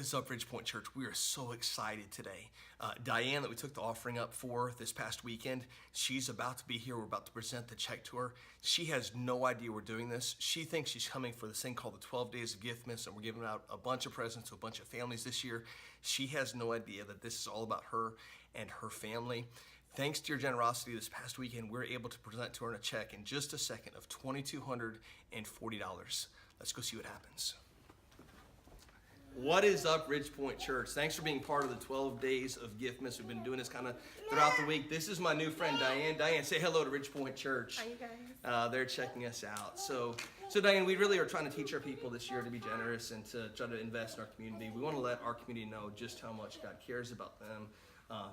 is up, RidgePoint Church? We are so excited today. Diane, that we took the offering up for this past weekend, she's about to be here. We're about to present the check to her. She has no idea we're doing this. She thinks she's coming for this thing called the 12 Days of Giftmas, and we're giving out a bunch of presents to a bunch of families this year. She has no idea that this is all about her and her family. Thanks to your generosity this past weekend, we're able to present to her a check in just a second of $2,240. Let's go see what happens. What is up, RidgePoint Church? Thanks for being part of the 12 Days of Giftmas. We've been doing this kind of throughout the week. This is my new friend, Diane. Diane, say hello to RidgePoint Church. Hi, you guys. They're checking us out. So Diane, we really are trying to teach our people this year to be generous and to try to invest in our community. We want to let our community know just how much God cares about them,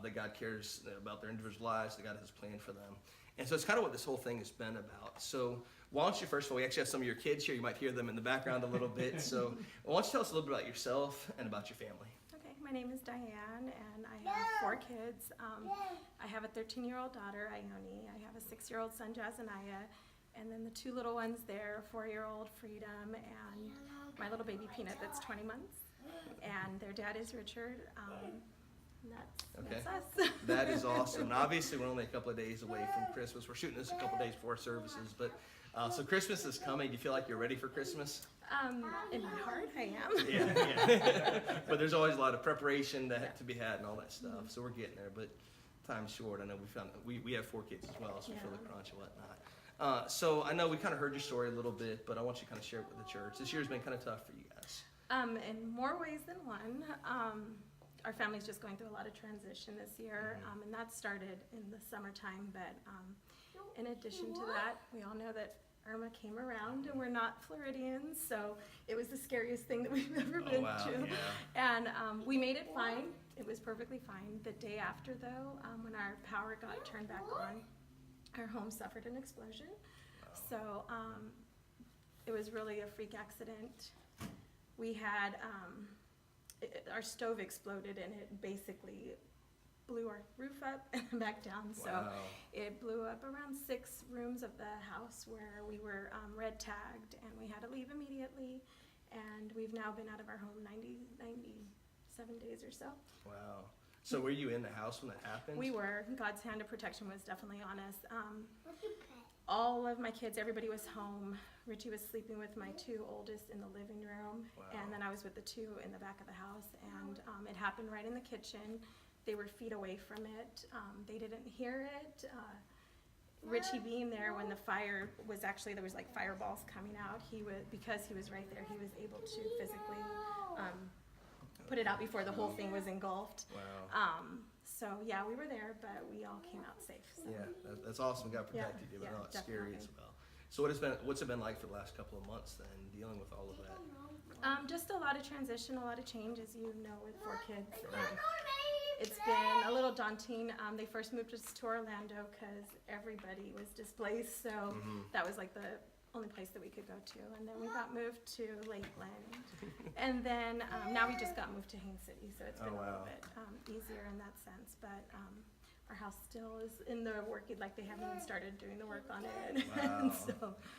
that God cares about their individual lives, that God has a plan for them. And so it's kind of what this whole thing has been about. So why don't you, first of all, we actually have some of your kids here. You might hear them in the background a little bit. So why don't you tell us a little bit about yourself and about your family? Okay, my name is Diane, and I have 4 kids. I have a 13-year-old daughter, Ione. I have a 6-year-old son, Jazaniah, and then the 2 little ones there, 4-year-old Freedom, and my little baby Peanut that's 20 months. And their dad is Richard. That's us. That is awesome. And obviously, we're only a couple of days away from Christmas. We're shooting this a couple of days before services, but so Christmas is coming. Do you feel like you're ready for Christmas? In my heart, I am. Yeah. But there's always a lot of preparation to be had and all that stuff. So we're getting there, but time's short. I know we have 4 kids as well, so we feel the crunch and whatnot. So I know we kind of heard your story a little bit, but I want you to kind of share it with the church. This year's been kind of tough for you guys. In more ways than one. Our family's just going through a lot of transition this year, and that started in the summertime, but in addition to that, we all know that Irma came around, and we're not Floridians, so it was the scariest thing that we've ever been to. Yeah. And we made it fine. It was perfectly fine. The day after, though, when our power got turned back on, our home suffered an explosion. So it was really a freak accident. We had our stove exploded, and it basically blew our roof up and back down. So it blew up around 6 rooms of the house where we were red tagged, and we had to leave immediately. And we've now been out of our home 97 days or so. Wow. So were you in the house when that happened? We were. God's hand of protection was definitely on us. All of my kids, everybody was home. Richie was sleeping with my 2 oldest in the living room, and then I was with the 2 in the back of the house, and it happened right in the kitchen. They were feet away from it. They didn't hear it. Richie being there when the fire was actually, there was like fireballs coming out, because he was right there, he was able to physically put it out before the whole thing was engulfed. Wow. So yeah, we were there, but we all came out safe. So. Yeah, that's awesome. God protected you, but it's scary as well. So what's it been like for the last couple of months then, dealing with all of that? Just a lot of transition, a lot of change, as you know, with 4 kids. It's been a little daunting. They first moved us to Orlando because everybody was displaced, so that was like the only place that we could go to. And then we got moved to Lakeland, and then now we just got moved to Haines City, so it's been a little bit easier in that sense. But our house still is in the work, like they haven't even started doing the work on it. Wow.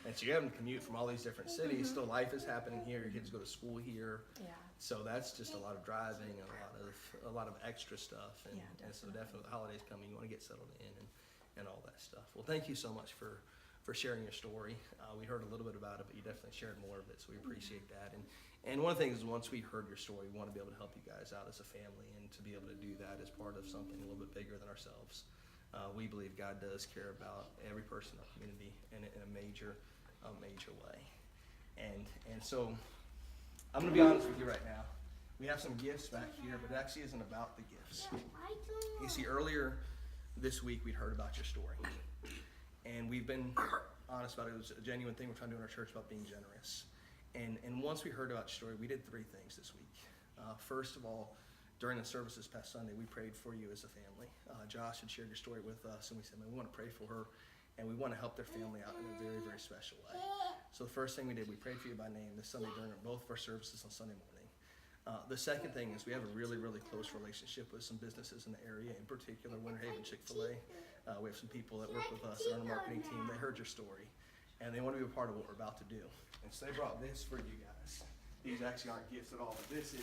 and so you're having to commute from all these different cities. Still life is happening here. Your kids go to school here. Yeah. So that's just a lot of driving and a lot of extra stuff. And, definitely. And so definitely the holidays coming, you want to get settled in and all that stuff. Well, thank you so much for sharing your story. We heard a little bit about it, but you definitely shared more of it, so we appreciate that. And one of the things is, once we heard your story, we want to be able to help you guys out as a family, and to be able to do that as part of something a little bit bigger than ourselves. We believe God does care about every person in our community in a major way. And so I'm going to be honest with you right now. We have some gifts back here, but it actually isn't about the gifts. You see, earlier this week we'd heard about your story. And we've been honest about it. It was a genuine thing we're trying to do in our church about being generous. And once we heard about your story, we did 3 things this week. First of all, during the service this past Sunday, we prayed for you as a family. Josh had shared your story with us, and we said, man, we want to pray for her, and we want to help their family out in a very, very special way. So the first thing we did, we prayed for you by name this Sunday during both of our services on Sunday morning. The second thing is we have a really, really close relationship with some businesses in the area, in particular Winter Haven Chick-fil-A. We have some people that work with us on our marketing team. They heard your story, and they want to be a part of what we're about to do. And so they brought this for you guys. these actually aren't gifts at all, but this is.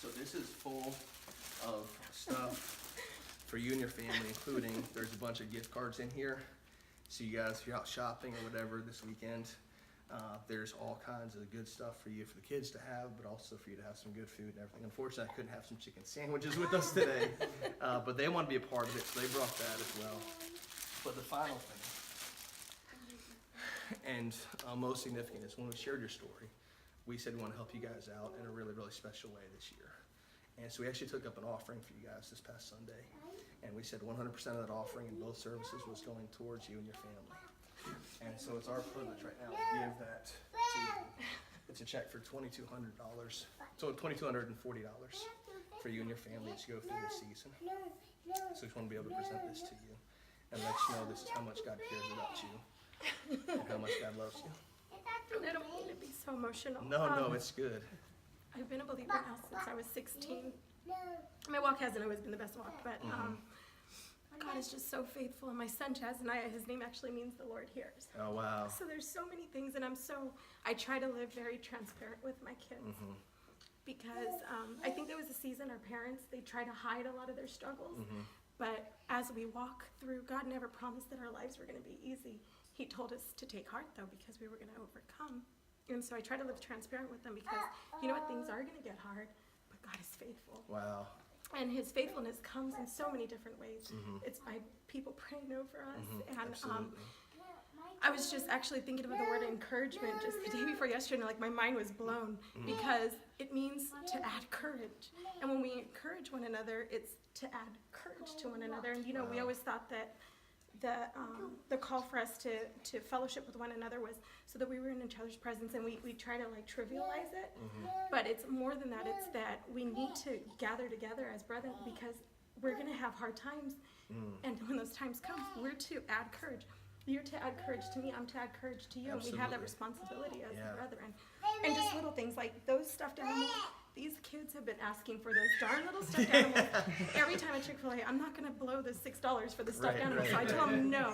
So this is full of stuff for you and your family, including, there's a bunch of gift cards in here. So you guys, if you're out shopping or whatever this weekend, there's all kinds of good stuff for you, for the kids to have, but also for you to have some good food and everything. Unfortunately, I couldn't have some chicken sandwiches with us today, but they want to be a part of it, so they brought that as well. But the final thing, and most significant, is when we shared your story, we said we want to help you guys out in a really, really special way this year. And so we actually took up an offering for you guys this past Sunday. And we said 100% of that offering in both services was going towards you and your family. And so it's our privilege right now to give that to you. It's a check for $2,200, so $2,240 for you and your family as you go through this season. So we just want to be able to present this to you and let you know this is how much God cares about you and how much God loves you. I don't mean to be so emotional. No, it's good. I've been a believer now since I was 16. My walk hasn't always been the best walk, but God is just so faithful. And my son, Jazaniah, his name actually means the Lord hears. Oh, wow. So there's so many things, and I try to live very transparent with my kids. Because I think there was a season our parents, they try to hide a lot of their struggles. But as we walk through, God never promised that our lives were going to be easy. He told us to take heart, though, because we were going to overcome. And so I try to live transparent with them because, you know what, things are going to get hard, but God is faithful. Wow. And his faithfulness comes in so many different ways. It's by people praying over us. And I was just actually thinking about the word encouragement just the day before yesterday, and like my mind was blown because it means to add courage. And when we encourage one another, it's to add courage to one another. And you know, we always thought that the call for us to fellowship with one another was so that we were in each other's presence, and we try to like trivialize it. But it's more than that. It's that we need to gather together as brethren because we're going to have hard times. And when those times come, we're to add courage. You're to add courage to me. I'm to add courage to you. Absolutely. And we have that responsibility as brethren. And just little things like those stuffed animals. These kids have been asking for those darn little stuffed animals. Every time at Chick-fil-A, I'm not going to blow the $6 for the stuffed animal. So I tell them no.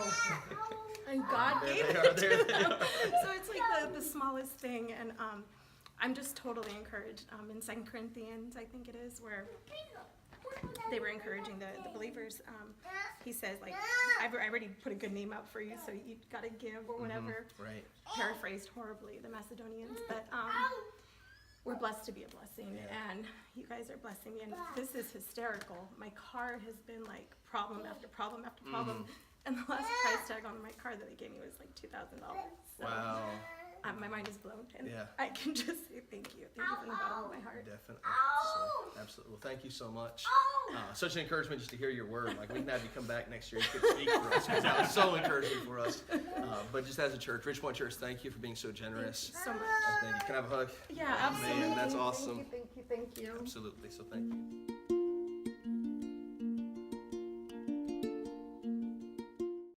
And God gave it to them. So it's like the smallest thing. And I'm just totally encouraged. In 2 Corinthians, I think it is, where they were encouraging the believers. He says, like, I've already put a good name out for you, so you got to give or whatever. Right. Paraphrased horribly, the Macedonians. But we're blessed to be a blessing, and you guys are blessing me, and this is hysterical. My car has been like problem after problem after problem, and the last price tag on my car that they gave me was like $2,000. So, Wow. My mind is blown, and Yeah. I can just say thank you. Thank you from the bottom of my heart. Definitely. So, absolutely. Well, thank you so much. Such an encouragement just to hear your word. Like, we can have you come back next year. You could speak for us because that was so encouraging for us. But just as a church, RidgePoint Church, thank you for being so generous. Thank you so much. Thank you. Can I have a hug? Yeah, absolutely. Man, that's awesome. Thank you. Absolutely. So thank you.